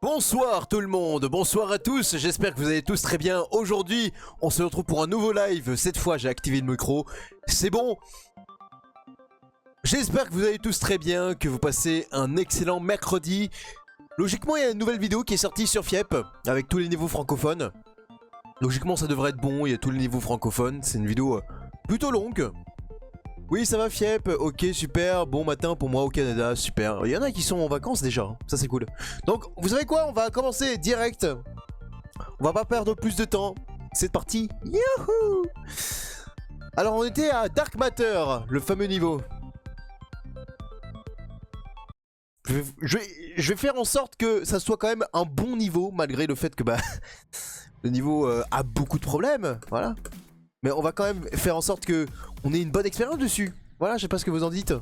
Bonsoir tout le monde, bonsoir à tous, j'espère que vous allez tous très bien. Aujourd'hui, on se retrouve pour un nouveau live. Cette fois, j'ai activé le micro, c'est bon. J'espère que vous allez tous très bien, que vous passez un excellent mercredi. Logiquement, il y a une nouvelle vidéo qui est sortie sur Fiep, avec tous les niveaux francophones. Logiquement, ça devrait être bon, il y a tous les niveaux francophones. C'est une vidéo plutôt longue. Oui, ça va Fiep, ok, super, bon matin pour moi au Canada, super. Il y en a qui sont en vacances déjà, ça c'est cool. Donc, vous savez quoi, on va commencer direct. On va pas perdre plus de temps. C'est parti, youhou. Alors, on était à Dark Matter, le fameux niveau. Je vais faire en sorte que ça soit quand même un bon niveau, malgré le fait que bah, le niveau a beaucoup de problèmes, voilà. Mais on va quand même faire en sorte que on ait une bonne expérience dessus. Voilà, je sais pas ce que vous en dites.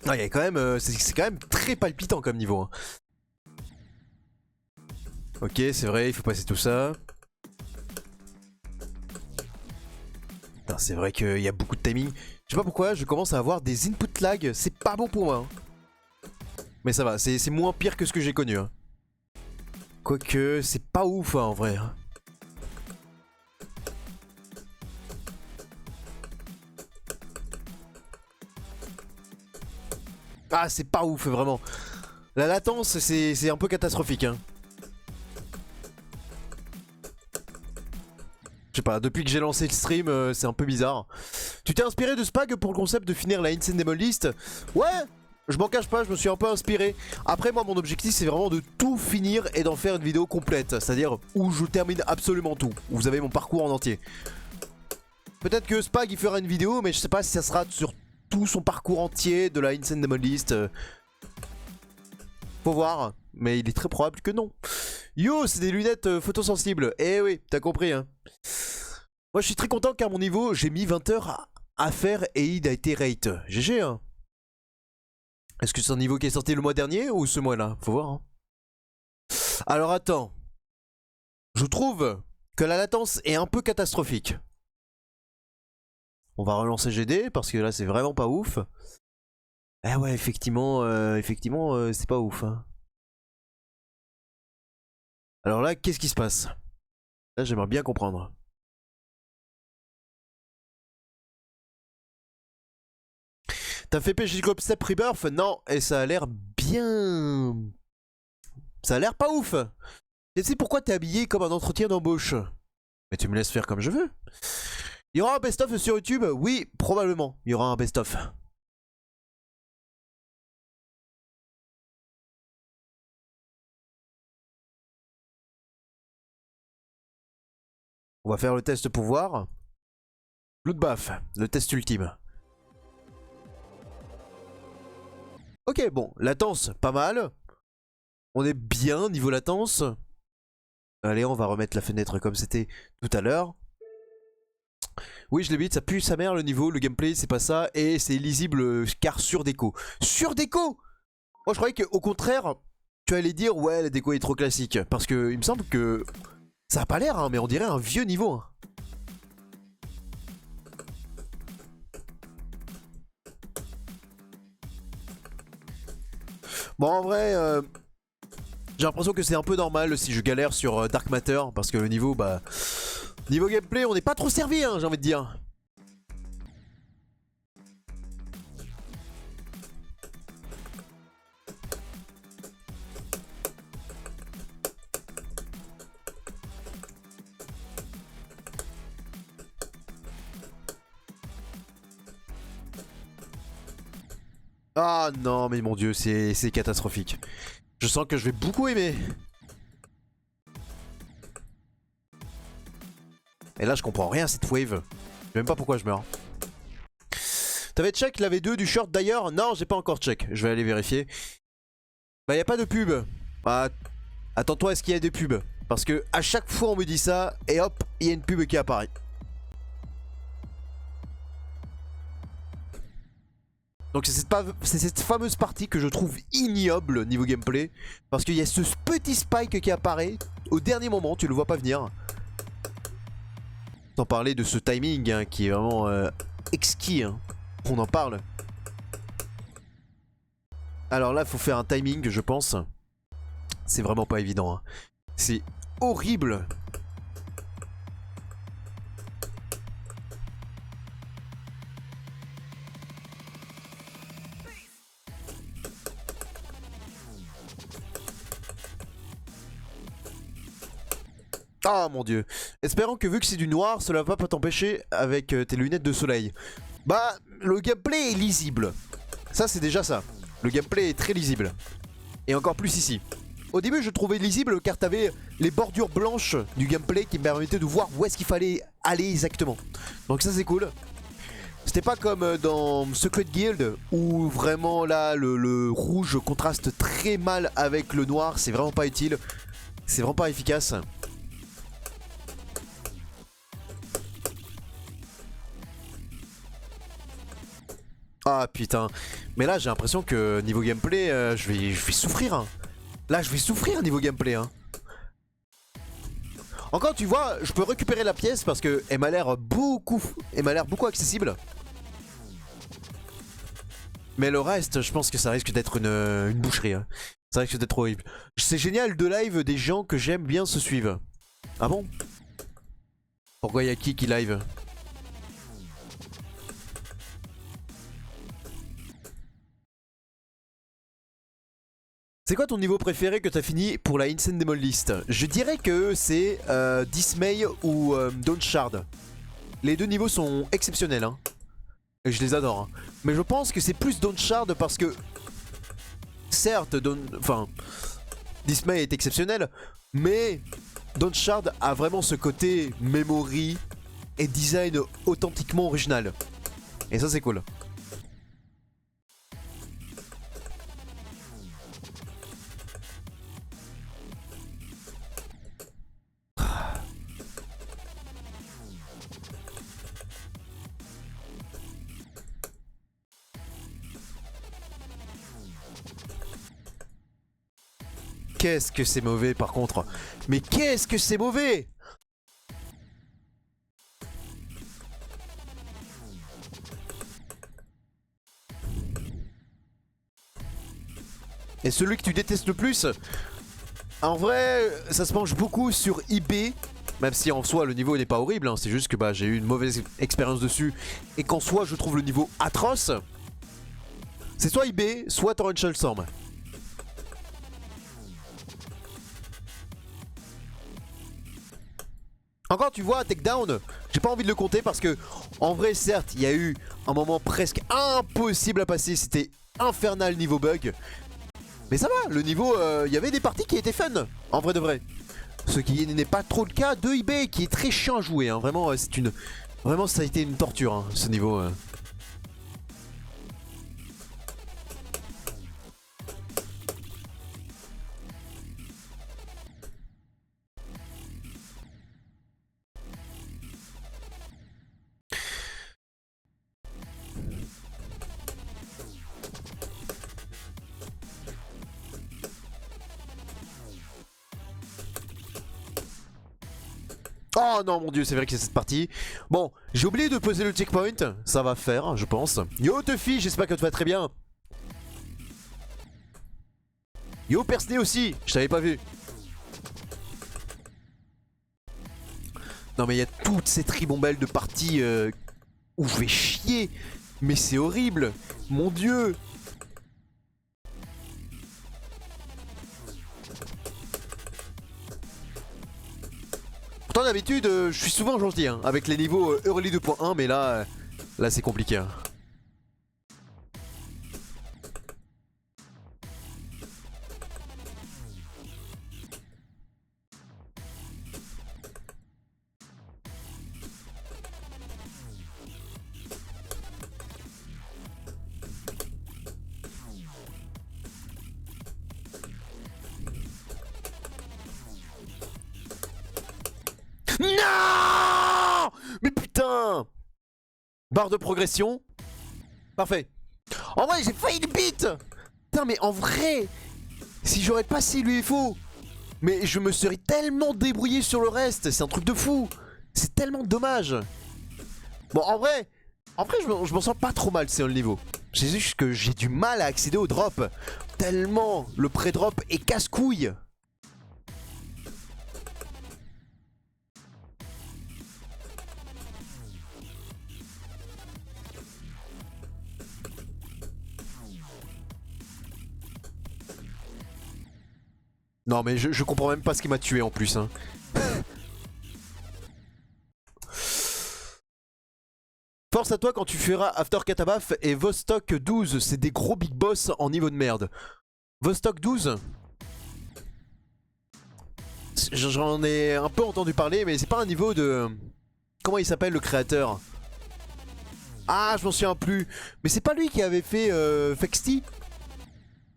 Ah, il y a quand même, c'est quand même très palpitant comme niveau. Hein. Ok, c'est vrai, il faut passer tout ça. C'est vrai qu'il y a beaucoup de timing. Je sais pas pourquoi, je commence à avoir des input lag. C'est pas bon pour moi. Hein. Mais ça va, c'est moins pire que ce que j'ai connu. Hein. Quoique, c'est pas ouf hein, en vrai. Ah, c'est pas ouf vraiment. La latence, c'est un peu catastrophique. Hein. Je sais pas, depuis que j'ai lancé le stream, c'est un peu bizarre. Tu t'es inspiré de Spag pour le concept de finir la Insane Demon List? Ouais, Je m'en cache pas, je me suis un peu inspiré. Après moi mon objectif c'est vraiment de tout finir et d'en faire une vidéo complète. C'est-à-dire où je termine absolument tout. Où vous avez mon parcours en entier. Peut-être que Spag il fera une vidéo mais je sais pas si ça sera sur tout son parcours entier de la Insane Demon List. Faut voir. Mais il est très probable que non. Yo, c'est des lunettes photosensibles. Eh oui, t'as compris hein. Moi je suis très content car mon niveau, j'ai mis 20 heures à faire et il a été rate. GG hein. Est-ce que c'est un niveau qui est sorti le mois dernier ou ce mois-là? Faut voir hein. Alors attends. Je trouve que la latence est un peu catastrophique. On va relancer GD parce que là c'est vraiment pas ouf. Ah ouais effectivement, c'est pas ouf hein. Alors là qu'est-ce qui se passe? Là j'aimerais bien comprendre. T'as fait PG Step Rebirth? Non, et ça a l'air bien... Ça a l'air pas ouf. Et tu sais pourquoi t'es habillé comme un entretien d'embauche? Mais tu me laisses faire comme je veux. Il y aura un best-of sur YouTube? Oui, probablement. Il y aura un best-of. On va faire le test pouvoir. Bloodbath, le test ultime. Ok, bon, latence, pas mal. On est bien niveau latence. Allez, on va remettre la fenêtre comme c'était tout à l'heure. Oui, je l'ai dit, ça pue sa mère le niveau, le gameplay, c'est pas ça. Et c'est illisible car sur déco. Sur déco! Moi, je croyais qu'au contraire, tu allais dire, ouais, la déco est trop classique. Parce que il me semble que ça a pas l'air, hein, mais on dirait un vieux niveau. Hein. Bon, en vrai, j'ai l'impression que c'est un peu normal si je galère sur Dark Matter. Parce que le niveau, bah... Niveau gameplay, on n'est pas trop servi, hein, j'ai envie de dire. Ah non, mais mon dieu, c'est catastrophique. Je sens que je vais beaucoup aimer. Et là, je comprends rien à cette wave. Je sais même pas pourquoi je meurs. T'avais check la V2 du short d'ailleurs? Non, j'ai pas encore check. Je vais aller vérifier. Bah, y a pas de pub. Bah, attends-toi à ce qu'il y ait des pubs. Parce que à chaque fois, on me dit ça, et hop, il y a une pub qui apparaît. Donc c'est cette fameuse partie que je trouve ignoble niveau gameplay. Parce qu'il y a ce petit spike qui apparaît au dernier moment, tu le vois pas venir. Sans parler de ce timing hein, qui est vraiment exquis. Hein. On en parle. Alors là, il faut faire un timing, je pense. C'est vraiment pas évident. Hein. C'est horrible. Ah mon dieu. Espérons que vu que c'est du noir, cela va pas t'empêcher avec tes lunettes de soleil. Bah, le gameplay est lisible. Ça, c'est déjà ça. Le gameplay est très lisible. Et encore plus ici. Au début, je trouvais lisible car t'avais les bordures blanches du gameplay qui me permettaient de voir où est-ce qu'il fallait aller exactement. Donc ça, c'est cool. C'était pas comme dans Secret Guild où vraiment là, le rouge contraste très mal avec le noir. C'est vraiment pas utile. C'est vraiment pas efficace. Ah putain, mais là j'ai l'impression que niveau gameplay, je vais souffrir. Hein. Là je vais souffrir niveau gameplay. Hein. Encore tu vois, je peux récupérer la pièce parce que elle m'a l'air beaucoup accessible. Mais le reste, je pense que ça risque d'être une boucherie. Hein. Ça risque d'être horrible. C'est génial de live des gens que j'aime bien se suivent. Ah bon? Pourquoi y a qui live? C'est quoi ton niveau préféré que t'as fini pour la Insane Demon List? Je dirais que c'est Dismay ou Dawn Shard. Les deux niveaux sont exceptionnels. Hein. Et je les adore. Hein. Mais je pense que c'est plus Dawn Shard parce que certes, enfin, Dismay est exceptionnel, mais Dawnshard a vraiment ce côté memory et design authentiquement original. Et ça c'est cool. Qu'est-ce que c'est mauvais par contre. Mais qu'est-ce que c'est mauvais. Et celui que tu détestes le plus, en vrai, ça se mange beaucoup sur eBay. Même si en soi le niveau n'est pas horrible, hein, c'est juste que bah, j'ai eu une mauvaise expérience dessus. Et qu'en soi je trouve le niveau atroce. C'est soit eBay, soit Torrential Storm. Encore tu vois, takedown, j'ai pas envie de le compter parce que en vrai certes il y a eu un moment presque impossible à passer, c'était infernal niveau bug. Mais ça va, le niveau, il y avait des parties qui étaient fun, en vrai de vrai. Ce qui n'est pas trop le cas de eBay qui est très chiant à jouer, hein. Vraiment c'est une... Vraiment ça a été une torture hein, ce niveau. Oh non mon dieu, c'est vrai que c'est cette partie. Bon, j'ai oublié de poser le checkpoint, ça va faire je pense. Yo Tuffy, j'espère que tu vas très bien. Yo Persney aussi, je t'avais pas vu. Non mais il y a toutes ces tribombelles de parties où je vais chier. Mais c'est horrible, mon dieu. Pourtant d'habitude, je suis souvent gentil hein, avec les niveaux early 2.1, mais là, là c'est compliqué. Hein. Non! Mais putain! Barre de progression. Parfait. En vrai, j'ai failli le beat! Putain, mais en vrai, si j'aurais passé l'UFO, mais je me serais tellement débrouillé sur le reste. C'est un truc de fou. C'est tellement dommage. Bon, en vrai je m'en sens pas trop mal, c'est le niveau. C'est juste que j'ai du mal à accéder au drop. Tellement le pré-drop est casse-couille. Non mais je comprends même pas ce qui m'a tué en plus hein. Force à toi quand tu feras After Katabaf et Vostok 12, c'est des gros big boss en niveau de merde. Vostok 12 j'en ai un peu entendu parler mais c'est pas un niveau de... Comment il s'appelle le créateur? Ah je m'en souviens plus. Mais c'est pas lui qui avait fait Fexty?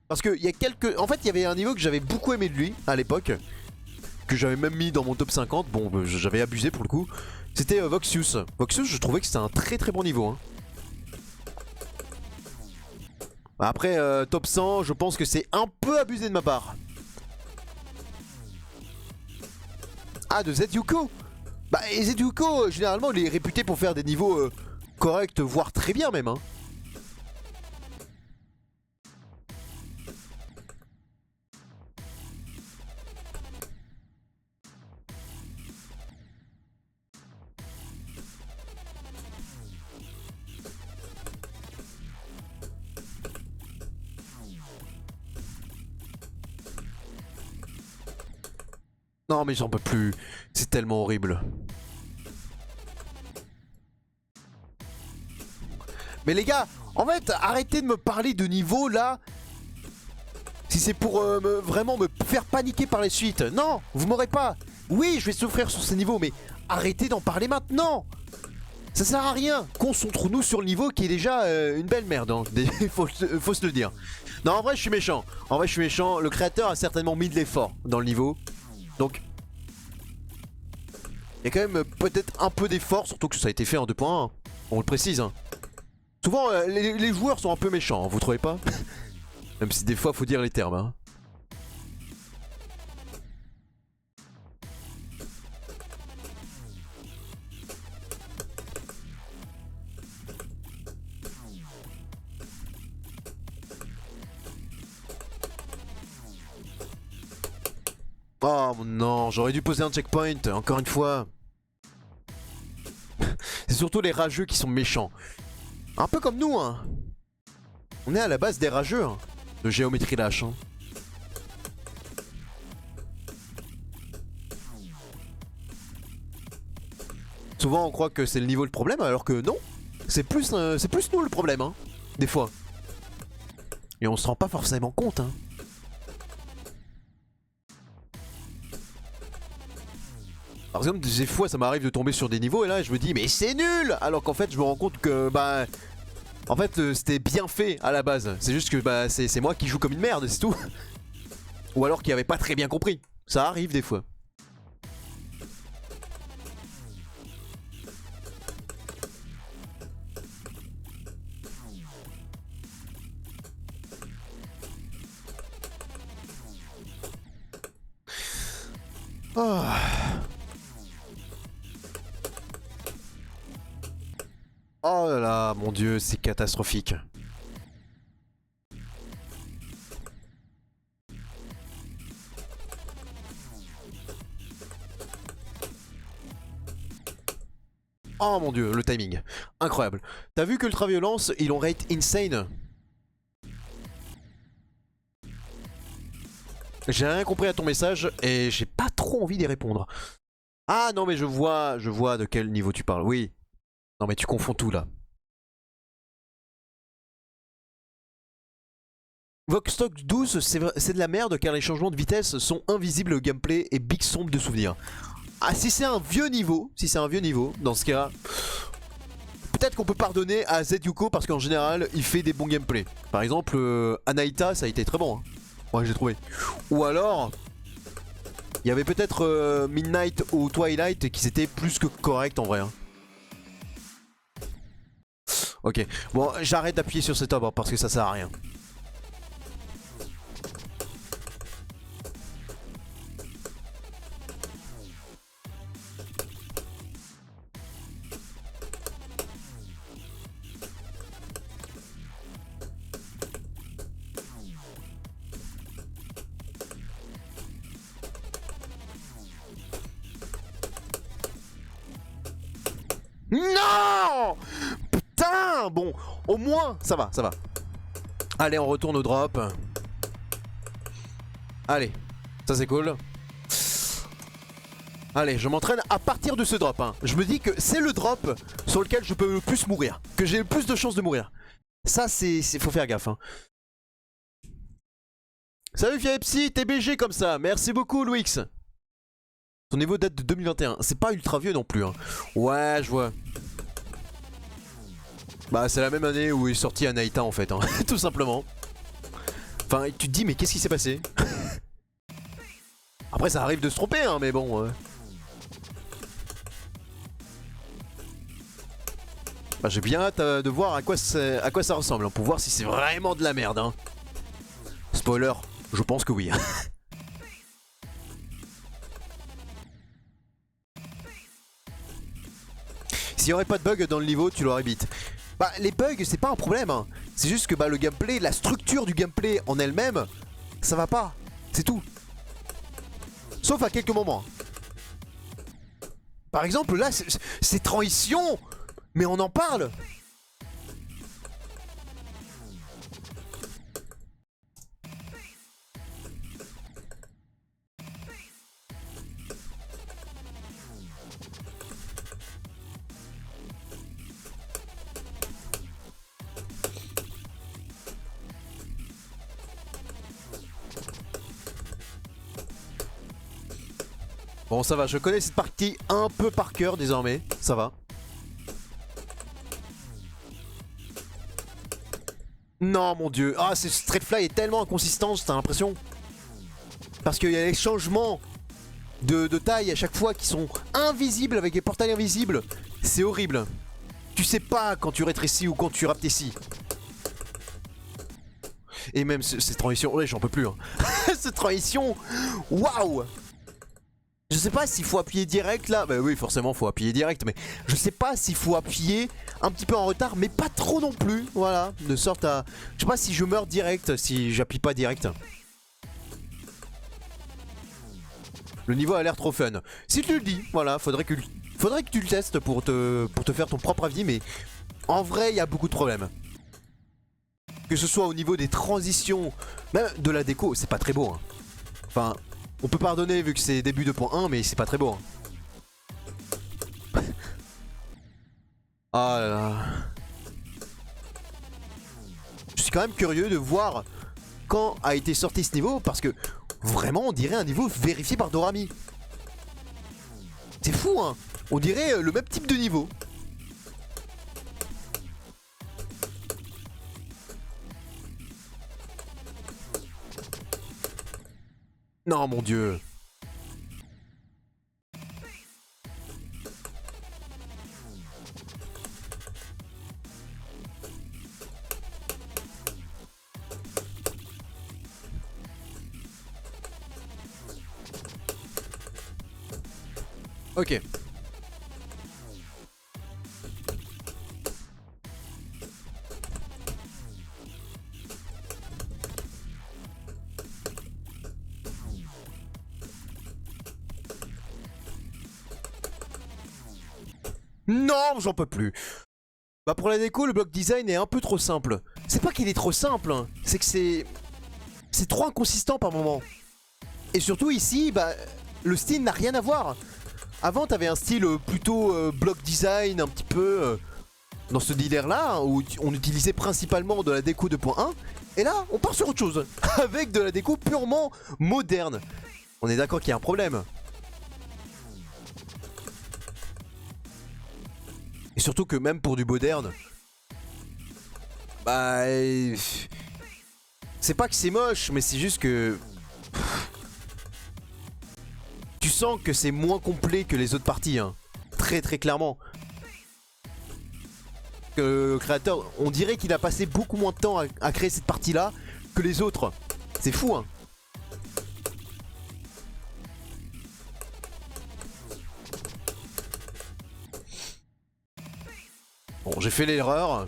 Parce que il y a quelques... En fait il y avait un niveau que j'avais beaucoup aimé de lui à l'époque, que j'avais même mis dans mon top 50, bon j'avais abusé pour le coup. C'était Voxius. Voxius je trouvais que c'était un très très bon niveau hein. Après top 100 je pense que c'est un peu abusé de ma part. Ah de Zetsuko. Bah et Zetsuko généralement il est réputé pour faire des niveaux corrects, voire très bien même hein. Non mais j'en peux plus, c'est tellement horrible. Mais les gars, en fait, arrêtez de me parler de niveau là. Si c'est pour vraiment me faire paniquer par les suites. Non, vous m'aurez pas. Oui, je vais souffrir sur ces niveaux, mais arrêtez d'en parler maintenant. Ça sert à rien. Concentrons-nous sur le niveau qui est déjà une belle merde. Hein. faut se le dire. Non, en vrai, je suis méchant. En vrai, je suis méchant. Le créateur a certainement mis de l'effort dans le niveau. Donc, il y a quand même peut-être un peu d'effort, surtout que ça a été fait en 2.1. On le précise. Hein. Souvent, les joueurs sont un peu méchants, hein, vous trouvez pas? Même si des fois, faut dire les termes. Hein. Oh non, j'aurais dû poser un checkpoint, encore une fois. C'est surtout les rageux qui sont méchants. Un peu comme nous, hein. On est à la base des rageux, hein, de géométrie lâche. Hein. Souvent on croit que c'est le niveau le problème, alors que non. C'est plus nous le problème, hein, des fois. Et on se rend pas forcément compte, hein. Par exemple, des fois ça m'arrive de tomber sur des niveaux et là je me dis mais c'est nul. Alors qu'en fait je me rends compte que bah... En fait c'était bien fait à la base. C'est juste que bah c'est moi qui joue comme une merde, c'est tout. Ou alors qui avait pas très bien compris. Ça arrive des fois. Oh. Oh là là, mon dieu, c'est catastrophique. Oh mon dieu, le timing. Incroyable. T'as vu que Ultraviolence, ils ont rate insane? J'ai rien compris à ton message et j'ai pas trop envie d'y répondre. Ah non mais je vois de quel niveau tu parles, oui. Non mais tu confonds tout là. Voxstock 12, c'est de la merde car les changements de vitesse sont invisibles au gameplay et big sombre de souvenirs. Ah si c'est un vieux niveau, dans ce cas, peut-être qu'on peut pardonner à Zyuko parce qu'en général il fait des bons gameplays. Par exemple, Anaita ça a été très bon, hein. Ouais j'ai trouvé. Ou alors, il y avait peut-être Midnight ou Twilight qui c'était plus que correct en vrai. Hein. Ok, bon j'arrête d'appuyer sur cet arbre parce que ça sert à rien. Non! Putain! Bon, au moins, ça va, ça va. Allez, on retourne au drop. Allez, ça c'est cool. Allez, je m'entraîne à partir de ce drop. Hein. Je me dis que c'est le drop sur lequel je peux le plus mourir. Que j'ai le plus de chances de mourir. Ça, faut faire gaffe. Hein. Salut Fiepsi, t'es BG comme ça. Merci beaucoup, Louis. Son niveau date de 2021. C'est pas ultra vieux non plus. Hein. Ouais, je vois. Bah, c'est la même année où est sorti Anaita en fait. Hein. Tout simplement. Enfin, tu te dis, mais qu'est-ce qui s'est passé? Après, ça arrive de se tromper, hein, mais bon. Bah, j'ai bien hâte de voir à quoi ça ressemble. Hein, pour voir si c'est vraiment de la merde. Hein. Spoiler, je pense que oui. S'il n'y aurait pas de bug dans le niveau, tu l'aurais beat. Bah les bugs c'est pas un problème hein. C'est juste que bah le gameplay, la structure du gameplay en elle-même, ça va pas. C'est tout. Sauf à quelques moments. Par exemple là, c'est transition. Mais on en parle. Bon, ça va, je connais cette partie un peu par cœur désormais. Ça va. Non, mon dieu. Ah, ce Straight Fly est tellement inconsistant, t'as l'impression. Parce qu'il y a les changements de taille à chaque fois qui sont invisibles avec les portails invisibles. C'est horrible. Tu sais pas quand tu rétrécis ou quand tu rapetissis. Et même cette transition, ouais, j'en peux plus. Hein. Cette transition, waouh! Je sais pas s'il faut appuyer direct là. Bah oui, forcément, faut appuyer direct. Mais je sais pas s'il faut appuyer un petit peu en retard, mais pas trop non plus. Voilà, de sorte à. Je sais pas si je meurs direct, si j'appuie pas direct. Le niveau a l'air trop fun. Si tu le dis, voilà, faudrait que tu le testes pour te faire ton propre avis, mais en vrai, il y a beaucoup de problèmes. Que ce soit au niveau des transitions, même de la déco, c'est pas très beau. Hein. Enfin, on peut pardonner vu que c'est début 2.1, mais c'est pas très beau. Hein. Ah là là. Je suis quand même curieux de voir quand a été sorti ce niveau, parce que vraiment, on dirait un niveau vérifié par Dorami. C'est fou, hein. On dirait le même type de niveau. Non, mon dieu. Ok. Non, j'en peux plus. Bah pour la déco, le block design est un peu trop simple. C'est pas qu'il est trop simple, hein. C'est que c'est trop inconsistant par moment. Et surtout ici, bah le style n'a rien à voir. Avant, t'avais un style plutôt block design, un petit peu dans ce délire là, hein, où on utilisait principalement de la déco 2.1. Et là, on part sur autre chose, avec de la déco purement moderne. On est d'accord qu'il y a un problème. Et surtout que même pour du moderne, bah... C'est pas que c'est moche, mais c'est juste que... Tu sens que c'est moins complet que les autres parties, hein. Très très clairement. Que le créateur, on dirait qu'il a passé beaucoup moins de temps à créer cette partie-là que les autres. C'est fou, hein. Bon, j'ai fait l'erreur.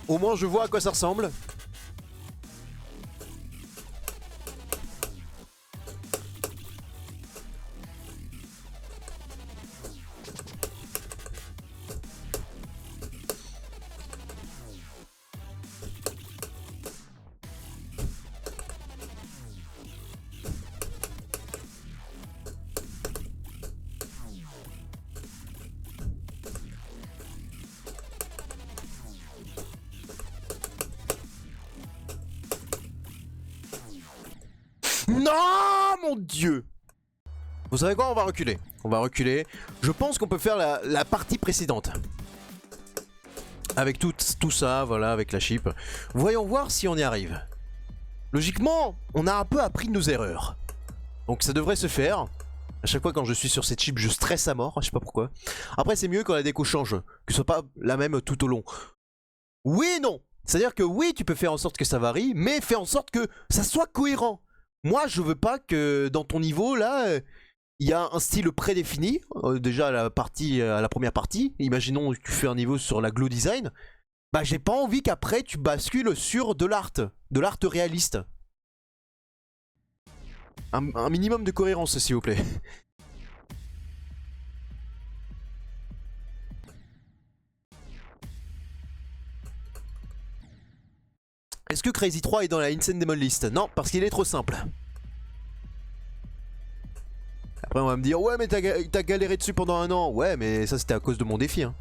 Au moins, je vois à quoi ça ressemble. Non, mon dieu. Vous savez quoi, on va reculer. On va reculer. Je pense qu'on peut faire la partie précédente. Avec tout ça, voilà, avec la chip. Voyons voir si on y arrive. Logiquement, on a un peu appris de nos erreurs. Donc ça devrait se faire. À chaque fois quand je suis sur cette chip, je stresse à mort, je sais pas pourquoi. Après c'est mieux quand la déco change, que ce soit pas la même tout au long. Oui et non. C'est-à-dire que oui, tu peux faire en sorte que ça varie, mais fais en sorte que ça soit cohérent. Moi, je veux pas que dans ton niveau, là, il y a un style prédéfini. Déjà, à la première partie, imaginons que tu fais un niveau sur la glow design. Bah, j'ai pas envie qu'après, tu bascules sur de l'art réaliste. Un minimum de cohérence, s'il vous plaît. Est-ce que Crazy 3 est dans la Insane Demon List? Non, parce qu'il est trop simple. Après on va me dire, ouais mais t'as galéré dessus pendant un an. Ouais mais ça c'était à cause de mon défi. Hein.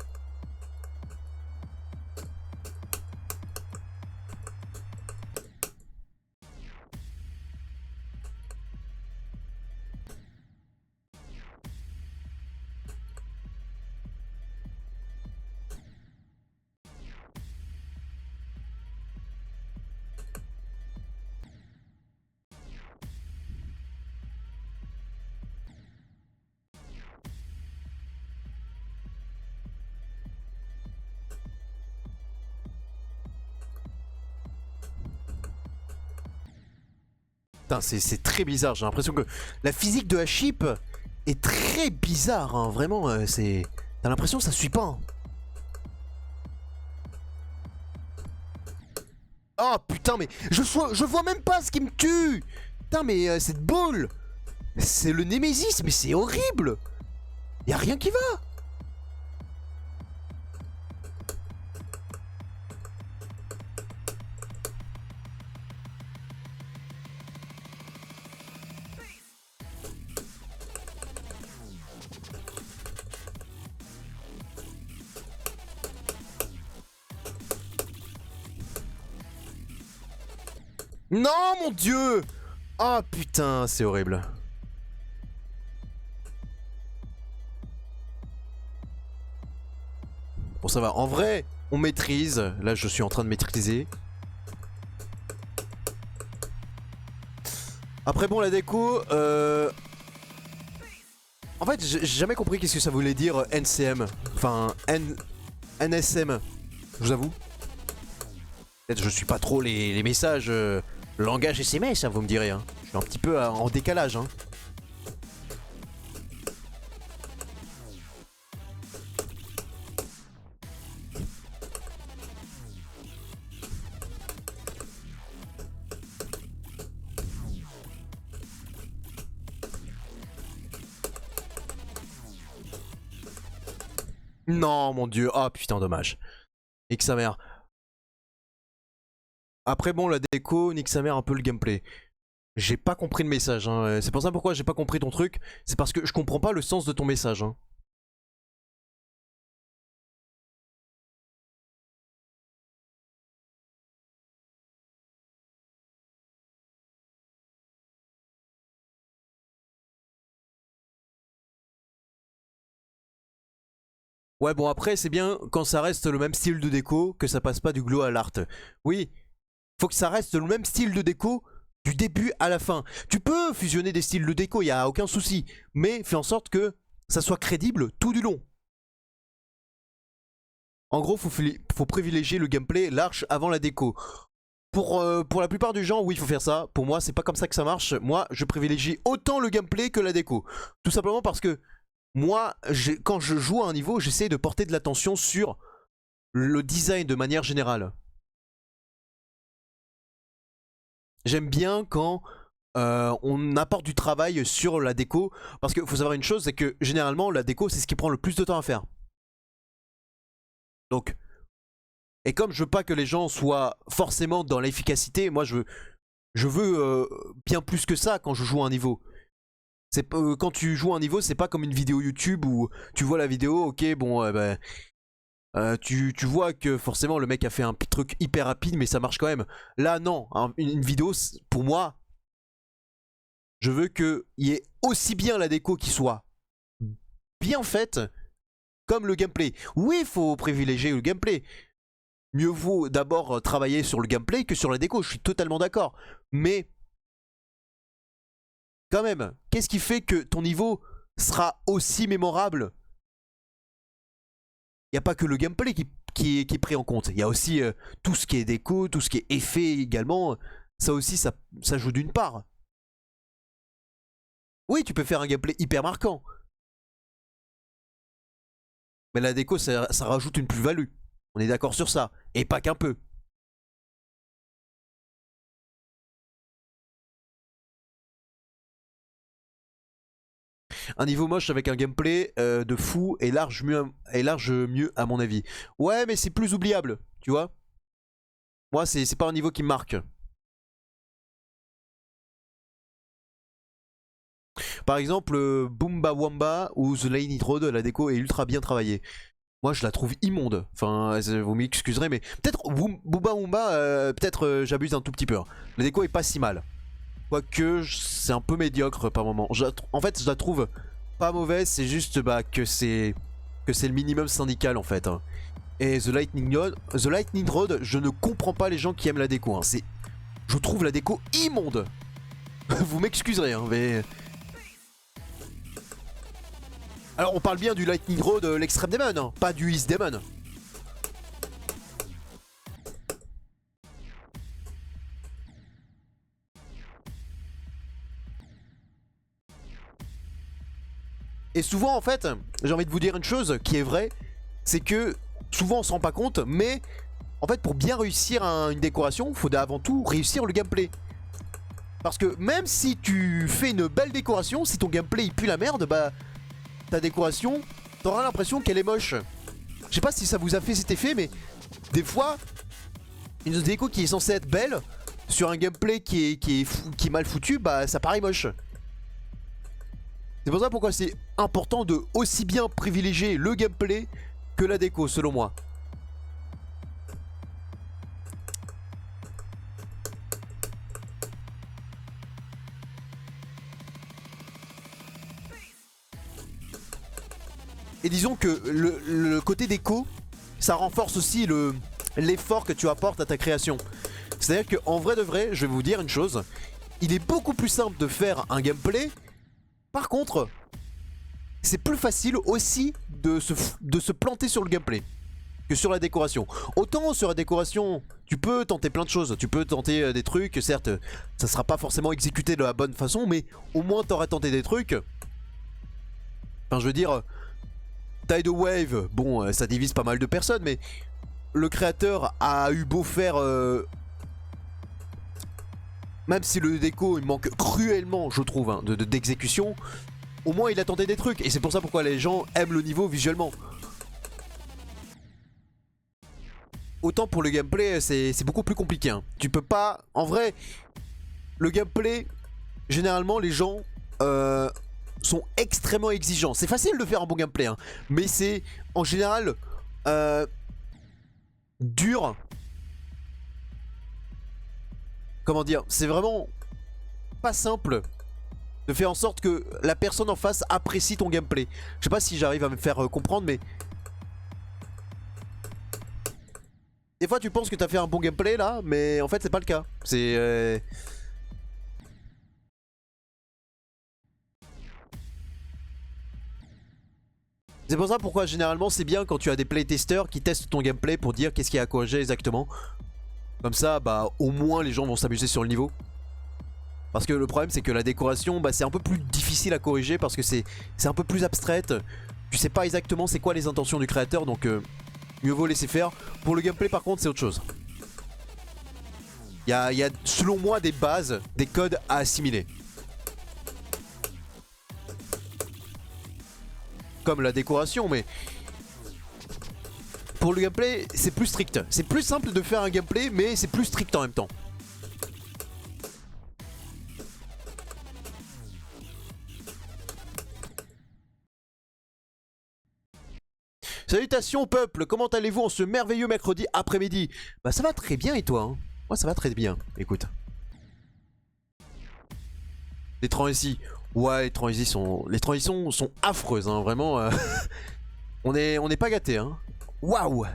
Putain, c'est très bizarre, j'ai l'impression que la physique de la chip est très bizarre, hein. Vraiment, c'est... T'as l'impression que ça suit pas. Hein. Oh putain, mais je vois même pas ce qui me tue. Putain, mais cette boule, c'est le Némésis, mais c'est horrible. Y'a rien qui va. Non, mon dieu. Ah putain, c'est horrible. Bon, ça va. En vrai, on maîtrise. Là, je suis en train de maîtriser. Après, bon, la déco... En fait, j'ai jamais compris qu'est-ce que ça voulait dire NCM. Enfin, NSM. Je vous avoue. Peut-être je suis pas trop les messages... langage SMS, hein, vous me direz. Hein. Je suis un petit peu en décalage. Hein. Non, mon dieu. Ah, putain, dommage. Nique sa mère. Après, bon, la déco, nique sa mère un peu le gameplay. J'ai pas compris le message. Hein. C'est pour ça pourquoi j'ai pas compris ton truc. C'est parce que je comprends pas le sens de ton message. Hein. Ouais, bon, après, c'est bien quand ça reste le même style de déco que ça passe pas du glow à l'art. Oui, faut que ça reste le même style de déco du début à la fin. Tu peux fusionner des styles de déco, y a aucun souci. Mais fais en sorte que ça soit crédible tout du long. En gros, faut privilégier le gameplay, l'arche avant la déco. Pour la plupart du gens, oui, il faut faire ça. Pour moi, c'est pas comme ça que ça marche. Moi, je privilégie autant le gameplay que la déco. Tout simplement parce que moi, quand je joue à un niveau, j'essaie de porter de l'attention sur le design de manière générale. J'aime bien quand on apporte du travail sur la déco. Parce qu'il faut savoir une chose, c'est que généralement, la déco, c'est ce qui prend le plus de temps à faire. Donc, et comme je veux pas que les gens soient forcément dans l'efficacité, moi je veux bien plus que ça quand je joue à un niveau. Quand tu joues à un niveau, c'est pas comme une vidéo YouTube où tu vois la vidéo, ok, bon, tu vois que forcément le mec a fait un truc hyper rapide, mais ça marche quand même. Là, non, hein, une vidéo, pour moi, je veux qu'il y ait aussi bien la déco qui soit bien faite comme le gameplay. Oui, il faut privilégier le gameplay. Mieux vaut d'abord travailler sur le gameplay que sur la déco, je suis totalement d'accord. Mais quand même, qu'est-ce qui fait que ton niveau sera aussi mémorable? Il n'y a pas que le gameplay qui est pris en compte. Il y a aussi tout ce qui est déco, tout ce qui est effet également. Ça aussi, ça joue d'une part. Oui, tu peux faire un gameplay hyper marquant. Mais la déco, ça rajoute une plus-value. On est d'accord sur ça. Et pas qu'un peu. Un niveau moche avec un gameplay de fou est large mieux à mon avis. Ouais, mais c'est plus oubliable, tu vois. Moi, c'est pas un niveau qui me marque. Par exemple, Boomba Wamba ou The Lightning Road, la déco est ultra bien travaillée. Moi, je la trouve immonde. Enfin, vous m'excuserez, mais peut-être Boomba Wamba, peut-être j'abuse un tout petit peu. Hein. La déco est pas si mal. Quoique, c'est un peu médiocre par moment. En fait, je la trouve pas mauvaise, c'est juste que c'est le minimum syndical en fait. Hein. Et The Lightning Road, je ne comprends pas les gens qui aiment la déco. Hein. Je trouve la déco immonde. Vous m'excuserez, hein, mais... Alors, on parle bien du Lightning Road, l'Extreme Demon, hein, pas du East Demon. Et souvent en fait, j'ai envie de vous dire une chose qui est vraie, c'est que souvent on se rend pas compte, mais en fait pour bien réussir une décoration, il faut avant tout réussir le gameplay. Parce que même si tu fais une belle décoration, si ton gameplay il pue la merde, bah ta décoration, t'auras l'impression qu'elle est moche. Je sais pas si ça vous a fait cet effet, mais des fois, une déco qui est censée être belle, sur un gameplay qui est mal foutu, bah ça paraît moche. C'est pour ça pourquoi c'est important de aussi bien privilégier le gameplay que la déco, selon moi. Et disons que le côté déco, ça renforce aussi l'effort que tu apportes à ta création. C'est-à-dire qu'en vrai de vrai, je vais vous dire une chose, il est beaucoup plus simple de faire un gameplay. Par contre, c'est plus facile aussi de se planter sur le gameplay que sur la décoration. Autant sur la décoration, tu peux tenter plein de choses, tu peux tenter des trucs, certes, ça sera pas forcément exécuté de la bonne façon, mais au moins t'auras tenté des trucs. Enfin, je veux dire, Tidal Wave, bon, ça divise pas mal de personnes, mais le créateur a eu beau faire... même si le déco il manque cruellement, je trouve, hein, d'exécution, au moins il a tenté des trucs. Et c'est pour ça pourquoi les gens aiment le niveau visuellement. Autant pour le gameplay, c'est beaucoup plus compliqué. Hein. Tu peux pas... En vrai, le gameplay, généralement les gens... sont extrêmement exigeants. C'est facile de faire un bon gameplay, hein, mais c'est en général dur. Comment dire, c'est vraiment pas simple de faire en sorte que la personne en face apprécie ton gameplay. Je sais pas si j'arrive à me faire comprendre, mais des fois tu penses que t'as fait un bon gameplay là, mais en fait c'est pas le cas. C'est pour ça pourquoi généralement c'est bien quand tu as des playtesters qui testent ton gameplay pour dire qu'est-ce qu'il y a à corriger exactement. Comme ça, bah au moins les gens vont s'amuser sur le niveau. Parce que le problème c'est que la décoration, bah, c'est un peu plus difficile à corriger parce que c'est un peu plus abstraite. Tu sais pas exactement c'est quoi les intentions du créateur, donc mieux vaut laisser faire. Pour le gameplay par contre c'est autre chose. Il y a selon moi des bases, des codes à assimiler. Comme la décoration, mais pour le gameplay c'est plus strict. C'est plus simple de faire un gameplay, mais c'est plus strict en même temps. Salutations peuple, comment allez-vous en ce merveilleux mercredi après-midi? Bah ça va très bien et toi hein? Moi ça va très bien, écoute. Les transitions, ouais les transitions sont affreuses hein, vraiment. On est pas gâtés hein. Waouh.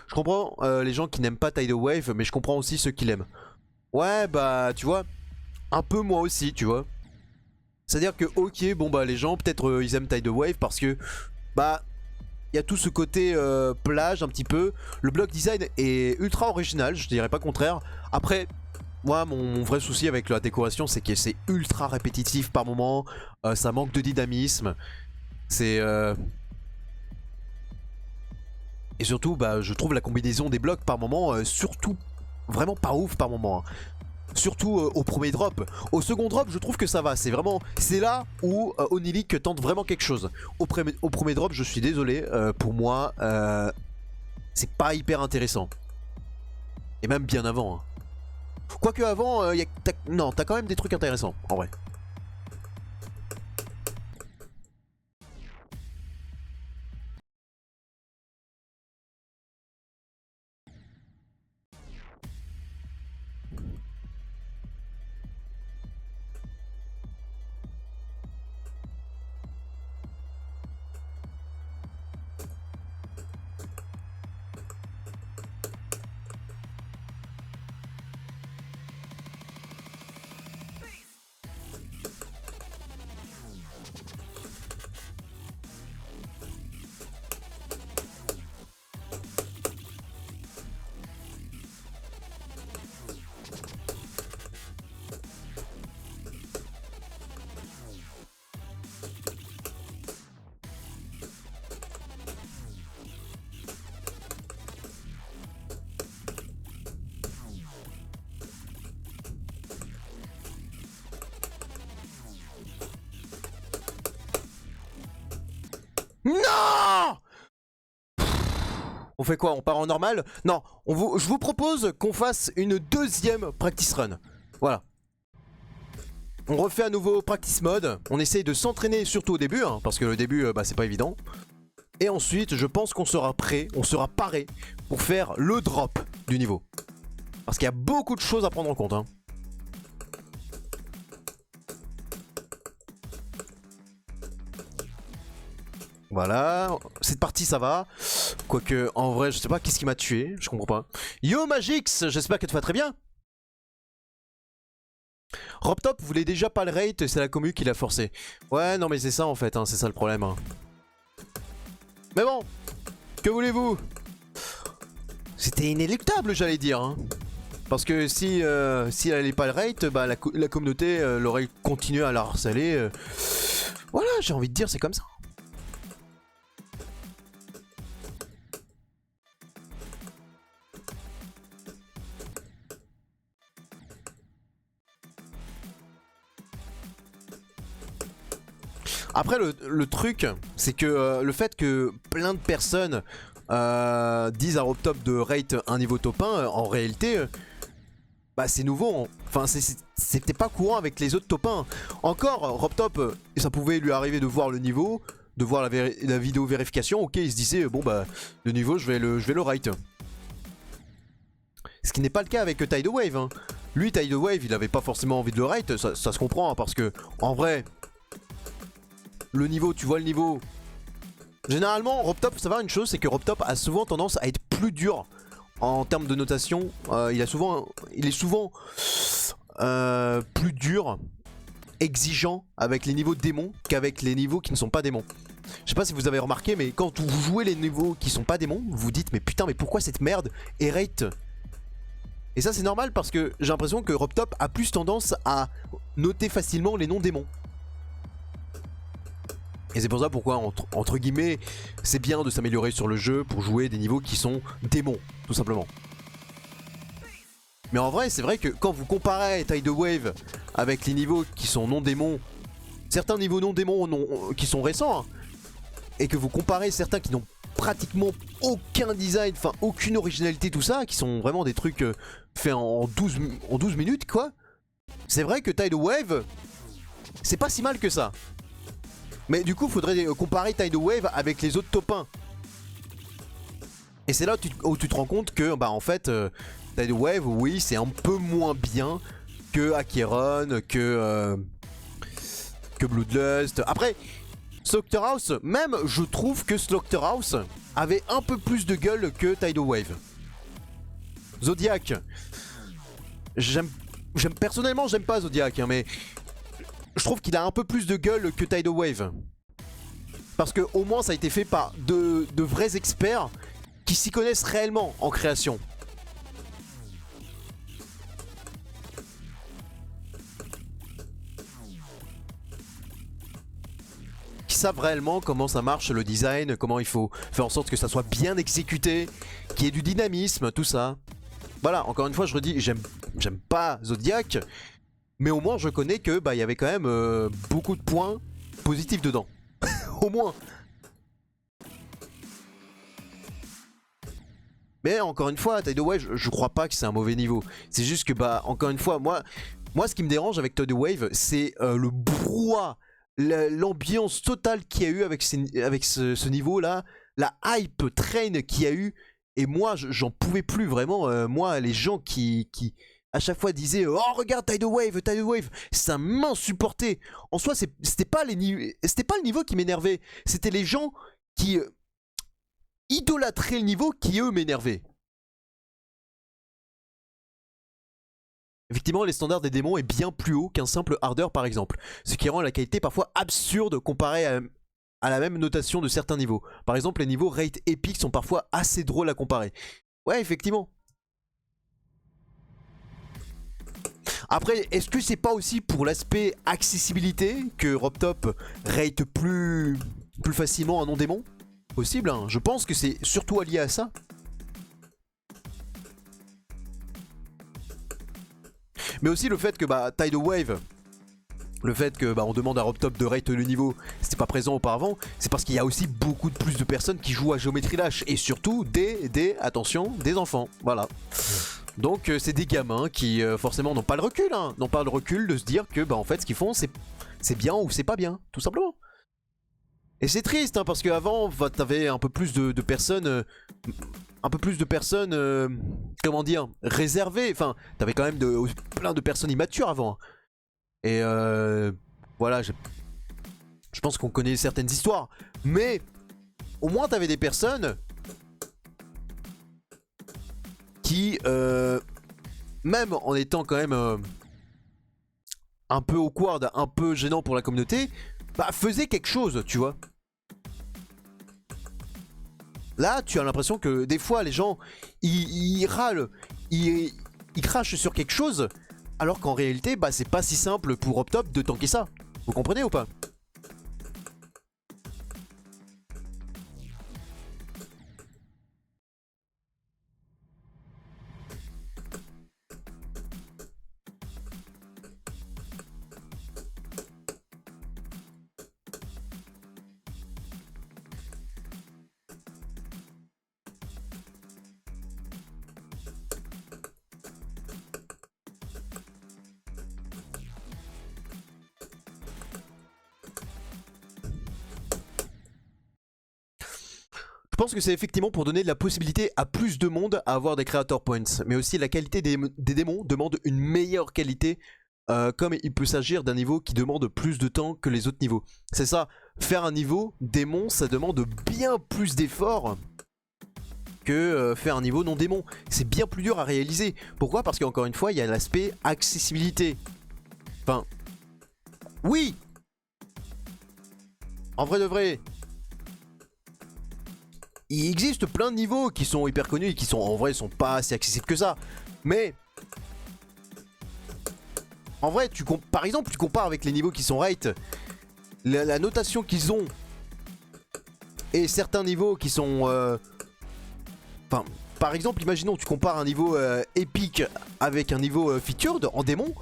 Je comprends les gens qui n'aiment pas Tidal Wave, mais je comprends aussi ceux qui l'aiment. Ouais bah tu vois, un peu moi aussi tu vois. C'est-à-dire que ok bon bah les gens peut-être ils aiment Tidal Wave parce que bah il y a tout ce côté plage un petit peu. Le block design est ultra original, je dirais pas contraire. Après moi mon vrai souci avec la décoration c'est que c'est ultra répétitif par moment. Ça manque de dynamisme. C'est et surtout bah je trouve la combinaison des blocs par moment surtout vraiment pas ouf par moment hein. Surtout au premier drop. Au second drop je trouve que ça va. C'est vraiment... C'est là où Onilic tente vraiment quelque chose. Au premier drop je suis désolé. Pour moi c'est pas hyper intéressant. Et même bien avant hein. Quoique avant non t'as quand même des trucs intéressants en vrai. On fait quoi? On part en normal? Non, je vous propose qu'on fasse une deuxième practice run. Voilà. On refait à nouveau practice mode. On essaye de s'entraîner surtout au début, hein, parce que le début, bah, c'est pas évident. Et ensuite, je pense qu'on sera prêt, on sera paré pour faire le drop du niveau. Parce qu'il y a beaucoup de choses à prendre en compte. Hein. Voilà, cette partie ça va. Quoique, en vrai, je sais pas qu'est-ce qui m'a tué, je comprends pas. Yo Magix, j'espère que tu vas très bien. Robtop voulait déjà pas le rate, c'est la commu qui l'a forcé. Ouais, non mais c'est ça en fait, hein, c'est ça le problème. Hein. Mais bon, que voulez-vous? C'était inéluctable, j'allais dire. Hein. Parce que si elle allait pas le rate, bah, la communauté l'aurait continué à la harceler. Voilà, j'ai envie de dire, c'est comme ça. Après le truc, c'est que le fait que plein de personnes disent à Robtop de rate un niveau top 1, en réalité, bah c'est nouveau. Enfin, c'était pas courant avec les autres top 1. Encore, Robtop, ça pouvait lui arriver de voir le niveau, de voir la vidéo vérification. Ok, il se disait, bon bah, le niveau, je vais le rate. Ce qui n'est pas le cas avec Tidal Wave. Hein. Lui, Tidal Wave, il avait pas forcément envie de le rate, ça se comprend, hein, parce que, en vrai... Le niveau, tu vois le niveau. Généralement, Robtop, ça va une chose, c'est que Robtop a souvent tendance à être plus dur en termes de notation. Il est souvent plus dur, exigeant avec les niveaux démons qu'avec les niveaux qui ne sont pas démons. Je sais pas si vous avez remarqué, mais quand vous jouez les niveaux qui sont pas démons, vous vous dites mais putain, mais pourquoi cette merde est rate? Et ça c'est normal parce que j'ai l'impression que Robtop a plus tendance à noter facilement les non démons. Et c'est pour ça pourquoi, entre guillemets, c'est bien de s'améliorer sur le jeu pour jouer des niveaux qui sont démons, tout simplement. Mais en vrai, c'est vrai que quand vous comparez Tidal Wave avec les niveaux qui sont non démons, certains niveaux non démons qui sont récents, hein, et que vous comparez certains qui n'ont pratiquement aucun design, enfin aucune originalité, tout ça, qui sont vraiment des trucs faits en 12 minutes, quoi. C'est vrai que Tidal Wave, c'est pas si mal que ça. Mais du coup, faudrait comparer Tidal Wave avec les autres top 1. Et c'est là où tu te rends compte que, bah en fait, Tidal Wave, oui, c'est un peu moins bien que Acheron, que Bloodlust. Après, Slaughterhouse, même je trouve que Slaughterhouse avait un peu plus de gueule que Tidal Wave. Zodiac, personnellement, j'aime pas Zodiac, hein, mais... Je trouve qu'il a un peu plus de gueule que Tidal Wave. Parce que au moins ça a été fait par de vrais experts qui s'y connaissent réellement en création. Qui savent réellement comment ça marche le design, comment il faut faire en sorte que ça soit bien exécuté, qu'il y ait du dynamisme, tout ça. Voilà, encore une fois je redis, j'aime pas Zodiac. Mais au moins je connais que bah il y avait quand même beaucoup de points positifs dedans. Au moins. Mais encore une fois, Tidal Wave, je crois pas que c'est un mauvais niveau. C'est juste que bah encore une fois, moi ce qui me dérange avec Tidal Wave, c'est le brouhaha, l'ambiance totale qu'il y a eu avec ce niveau là, la hype train qu'il y a eu. Et moi j'en pouvais plus vraiment. Moi les gens qui à chaque fois disait oh regarde Tidal Wave, ça m'insupportait. En soi c'était pas le niveau qui m'énervait, c'était les gens qui idolâtraient le niveau qui eux m'énervaient. Effectivement, les standards des démons est bien plus haut qu'un simple harder par exemple, ce qui rend la qualité parfois absurde comparée à la même notation de certains niveaux. Par exemple, les niveaux rate epic sont parfois assez drôles à comparer. Ouais, effectivement. Après, est-ce que c'est pas aussi pour l'aspect accessibilité que Robtop rate plus facilement un non-démon? Possible, hein. Je pense que c'est surtout lié à ça. Mais aussi le fait que bah, Tidal Wave, le fait que on demande à RobTop de rate le niveau, c'était pas présent auparavant, c'est parce qu'il y a aussi beaucoup de plus de personnes qui jouent à Géométrie Dash et surtout attention, des enfants, voilà. Donc c'est des gamins qui forcément n'ont pas le recul, n'ont pas le recul de se dire que en fait ce qu'ils font c'est bien ou c'est pas bien, tout simplement. Et c'est triste parce qu'avant t'avais un peu plus de personnes, comment dire, réservées, enfin t'avais quand même plein de personnes immatures avant. Et voilà, je pense qu'on connaît certaines histoires. Mais au moins t'avais des personnes qui, même en étant quand même un peu awkward, un peu gênant pour la communauté, faisaient quelque chose, tu vois. Là, tu as l'impression que des fois les gens, ils râlent, ils crachent sur quelque chose. Alors qu'en réalité, c'est pas si simple pour RobTop de tanker ça. Vous comprenez ou pas? Je pense que c'est effectivement pour donner de la possibilité à plus de monde à avoir des creator points, mais aussi la qualité des démons demande une meilleure qualité, comme il peut s'agir d'un niveau qui demande plus de temps que les autres niveaux. C'est ça, faire un niveau démon, ça demande bien plus d'efforts que faire un niveau non démon. C'est bien plus dur à réaliser. Pourquoi? Parce qu'encore une fois, il y a l'aspect accessibilité. Enfin, oui, en vrai de vrai, il existe plein de niveaux qui sont hyper connus et qui sont en vrai sont pas assez accessibles que ça. Mais en vrai, par exemple, tu compares avec les niveaux qui sont rate, la notation qu'ils ont et certains niveaux qui sont enfin, par exemple, imaginons tu compares un niveau épique avec un niveau featured en démon,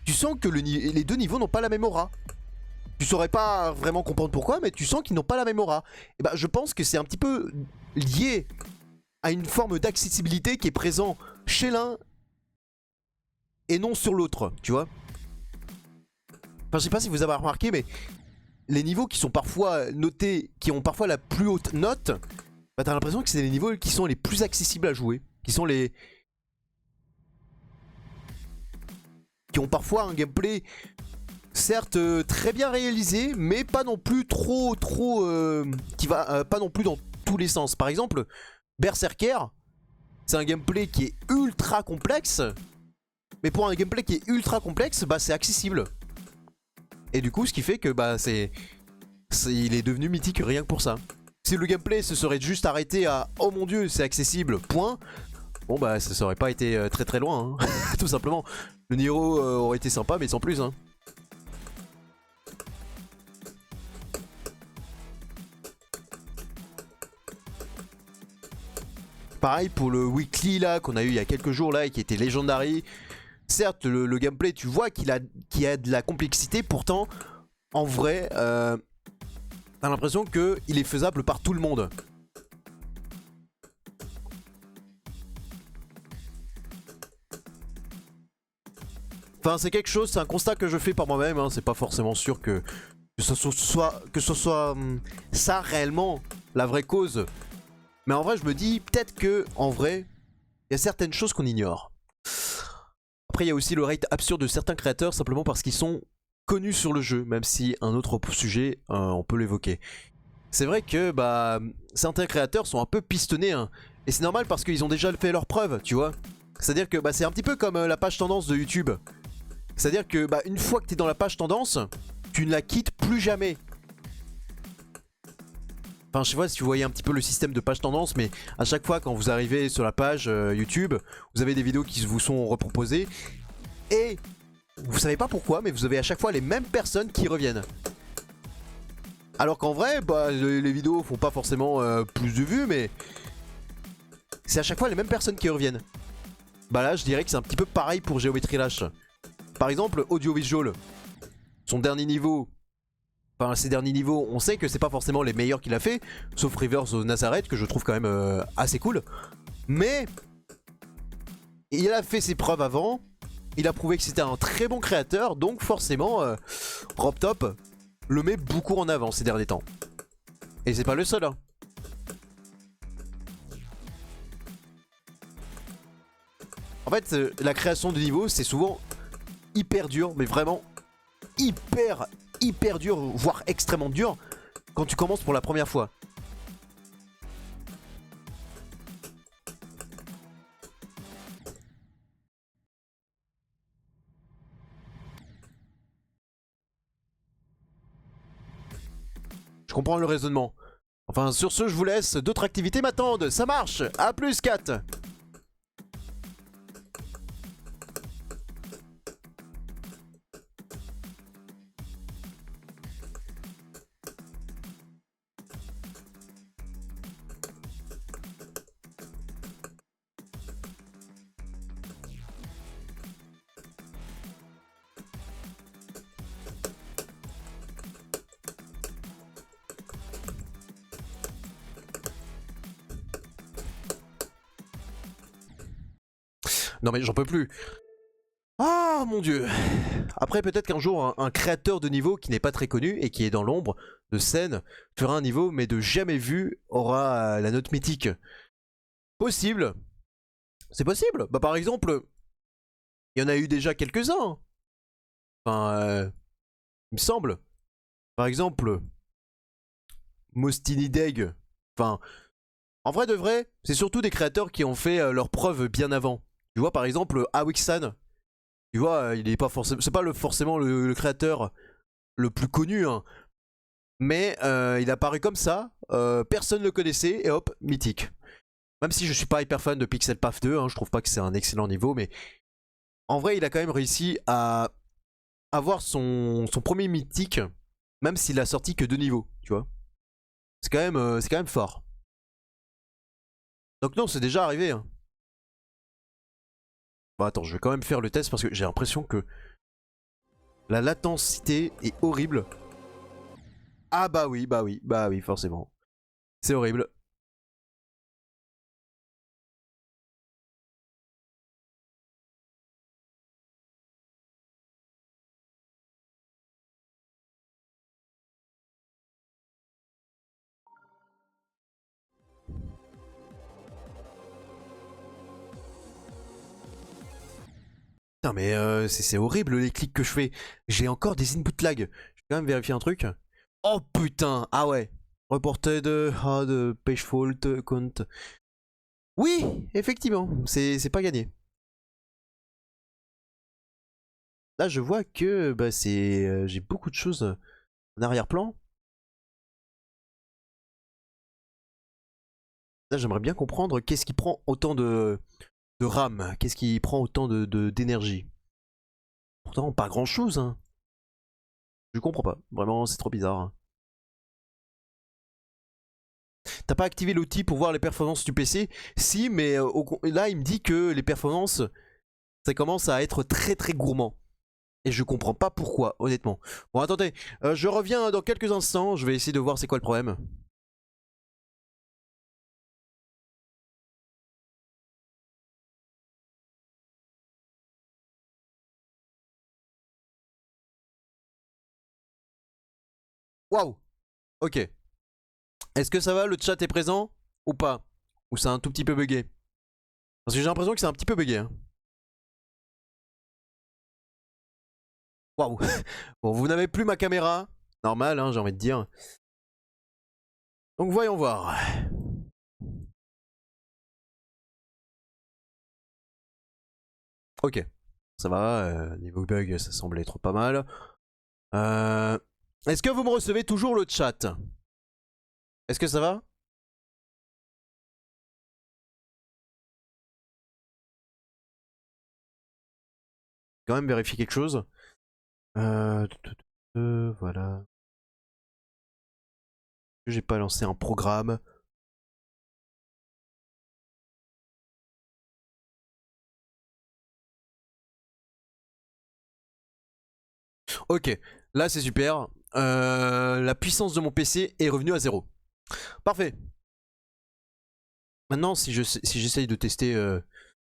tu sens que les deux niveaux n'ont pas la même aura. Tu saurais pas vraiment comprendre pourquoi, mais tu sens qu'ils n'ont pas la même aura. Et je pense que c'est un petit peu lié à une forme d'accessibilité qui est présent chez l'un et non sur l'autre, tu vois. Enfin, je sais pas si vous avez remarqué, mais les niveaux qui sont parfois notés, qui ont parfois la plus haute note, t'as l'impression que c'est les niveaux qui sont les plus accessibles à jouer, qui ont parfois un gameplay certes très bien réalisé, mais pas non plus trop qui va pas non plus dans tous les sens. Par exemple, Berserker, c'est un gameplay qui est ultra complexe, mais pour un gameplay qui est ultra complexe, c'est accessible. Et du coup, ce qui fait que il est devenu mythique rien que pour ça. Si le gameplay se serait juste arrêté à oh mon dieu, c'est accessible, point. Bon ça aurait pas été très très loin, hein. Tout simplement. Le niveau aurait été sympa, mais sans plus, hein. Pareil pour le weekly là qu'on a eu il y a quelques jours là et qui était Legendary. Certes le gameplay tu vois qu'il a de la complexité, pourtant en vrai t'as l'impression qu'il est faisable par tout le monde. Enfin c'est quelque chose, c'est un constat que je fais par moi-même, hein. C'est pas forcément sûr que ce soit ça réellement la vraie cause. Mais en vrai, je me dis peut-être que, en vrai, il y a certaines choses qu'on ignore. Après, il y a aussi le rate absurde de certains créateurs simplement parce qu'ils sont connus sur le jeu, même si un autre sujet, on peut l'évoquer. C'est vrai que certains créateurs sont un peu pistonnés, hein, et c'est normal parce qu'ils ont déjà fait leurs preuves, tu vois. C'est-à-dire que c'est un petit peu comme la page tendance de YouTube. C'est-à-dire que une fois que tu es dans la page tendance, tu ne la quittes plus jamais. Enfin, je sais pas si vous voyez un petit peu le système de page tendance, mais à chaque fois quand vous arrivez sur la page YouTube, vous avez des vidéos qui vous sont reproposées. Et vous savez pas pourquoi, mais vous avez à chaque fois les mêmes personnes qui reviennent. Alors qu'en vrai, les vidéos font pas forcément plus de vues, mais c'est à chaque fois les mêmes personnes qui reviennent. Là, je dirais que c'est un petit peu pareil pour Géométrie Dash. Par exemple, Audiovisual. son dernier niveau, enfin ses derniers niveaux, on sait que c'est pas forcément les meilleurs qu'il a fait, sauf Rivers of Nazareth que je trouve quand même assez cool. Mais il a fait ses preuves avant, il a prouvé que c'était un très bon créateur, donc forcément RobTop le met beaucoup en avant ces derniers temps. Et c'est pas le seul hein. En fait la création de niveau c'est souvent hyper dur, mais vraiment hyper dur, voire extrêmement dur quand tu commences pour la première fois. Je comprends le raisonnement. Enfin, sur ce, je vous laisse. D'autres activités m'attendent. Ça marche. A plus, 4. Non mais j'en peux plus. Ah mon dieu. Après peut-être qu'un jour un créateur de niveau qui n'est pas très connu et qui est dans l'ombre de scène fera un niveau mais de jamais vu aura la note mythique. Possible. C'est possible. Bah par exemple, il y en a eu déjà quelques-uns. Enfin, il me semble. Par exemple, Mostini Deg. Enfin, en vrai de vrai, c'est surtout des créateurs qui ont fait leurs preuves bien avant. Tu vois par exemple Awixan. Tu vois, il est pas forcément, c'est pas forcément le créateur le plus connu, hein. Mais il apparaît comme ça, personne ne le connaissait et hop, mythique. Même si je suis pas hyper fan de Pixel Path 2, hein, je trouve pas que c'est un excellent niveau, mais en vrai il a quand même réussi à avoir son premier mythique, même s'il a sorti que 2 niveaux, tu vois. C'est quand même fort. Donc non, c'est déjà arrivé, hein. Bon attends, je vais quand même faire le test parce que j'ai l'impression que la latentité est horrible. Ah bah oui, forcément. C'est horrible. Putain mais c'est horrible les clics que je fais. J'ai encore des input lag. Je vais quand même vérifier un truc. Oh putain, ah ouais. Reported, de page fault, count. Oui, effectivement, c'est pas gagné. Là je vois que bah, j'ai beaucoup de choses en arrière-plan. Là j'aimerais bien comprendre qu'est-ce qui prend autant de RAM, qu'est-ce qui prend autant d'énergie. Pourtant pas grand-chose, hein. Je comprends pas, vraiment c'est trop bizarre, hein. T'as pas activé l'outil pour voir les performances du PC? Si, mais là il me dit que les performances, ça commence à être très gourmand. Et je comprends pas pourquoi, honnêtement. Bon attendez, je reviens dans quelques instants, je vais essayer de voir c'est quoi le problème. Waouh. Ok. Est-ce que ça va, le chat est présent? Ou pas? Ou c'est un tout petit peu bugué? Parce que j'ai l'impression que c'est un petit peu bugué, hein. Waouh. Bon, vous n'avez plus ma caméra. Normal, hein, j'ai envie de dire. Donc voyons voir. Ok. Ça va, niveau bug, ça semble être pas mal. Est-ce que vous me recevez toujours le chat? Est-ce que ça va? Quand même vérifier quelque chose. Euh, voilà. J'ai pas lancé un programme. Ok. Là c'est super. La puissance de mon PC est revenue à 0. Parfait. Maintenant si j'essaye de tester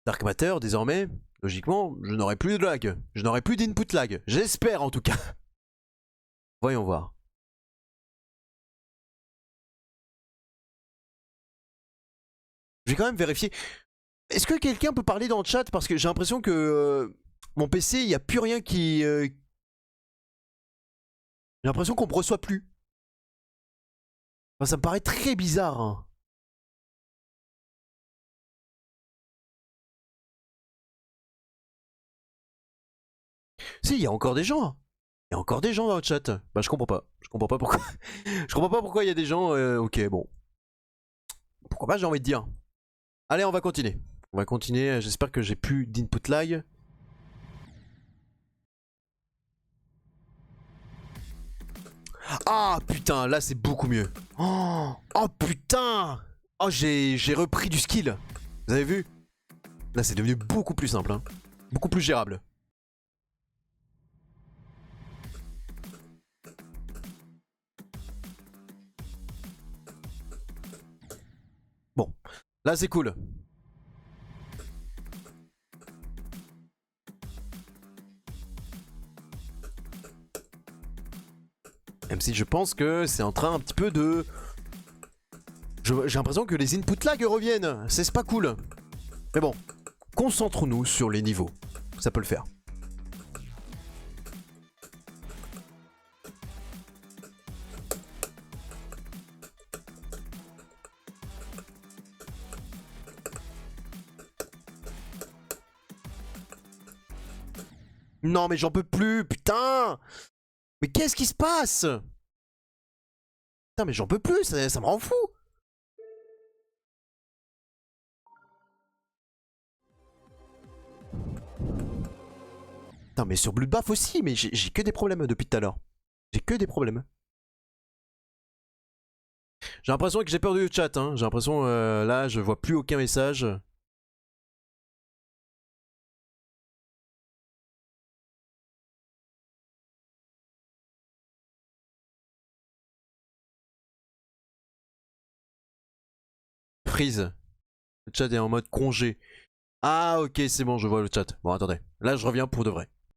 Dark Matter désormais, logiquement je n'aurai plus de lag. Je n'aurai plus d'input lag. J'espère en tout cas. Voyons voir. Je vais quand même vérifier. Est-ce que quelqu'un peut parler dans le chat? Parce que j'ai l'impression que mon PC, il n'y a plus rien qui... J'ai l'impression qu'on me reçoit plus. Enfin, ça me paraît très bizarre. Hein. Si, il y a encore des gens. Il y a encore des gens dans le chat. Bah je comprends pas. Je comprends pas pourquoi. Je comprends pas pourquoi il y a des gens... ok, bon. Pourquoi pas, j'ai envie de dire. Allez, on va continuer. On va continuer. J'espère que j'ai plus d'input lag. Ah putain, là c'est beaucoup mieux. Oh, oh putain. Oh j'ai repris du skill. Vous avez vu? Là c'est devenu beaucoup plus simple. Hein. Beaucoup plus gérable. Bon, là c'est cool. Même si je pense que c'est en train un petit peu de... J'ai l'impression que les input lag reviennent. C'est pas cool. Mais bon, concentrons-nous sur les niveaux. Ça peut le faire. Non mais j'en peux plus, putain. Mais qu'est-ce qui se passe? Putain mais j'en peux plus, ça me rend fou. Putain mais sur Bloodbath aussi, mais j'ai que des problèmes depuis tout à l'heure. J'ai que des problèmes. J'ai l'impression que j'ai perdu le chat, hein. J'ai l'impression, là, je vois plus aucun message. Freeze. Le chat est en mode congé. Ah ok, c'est bon, je vois le chat. Bon, attendez. Là, je reviens pour de vrai.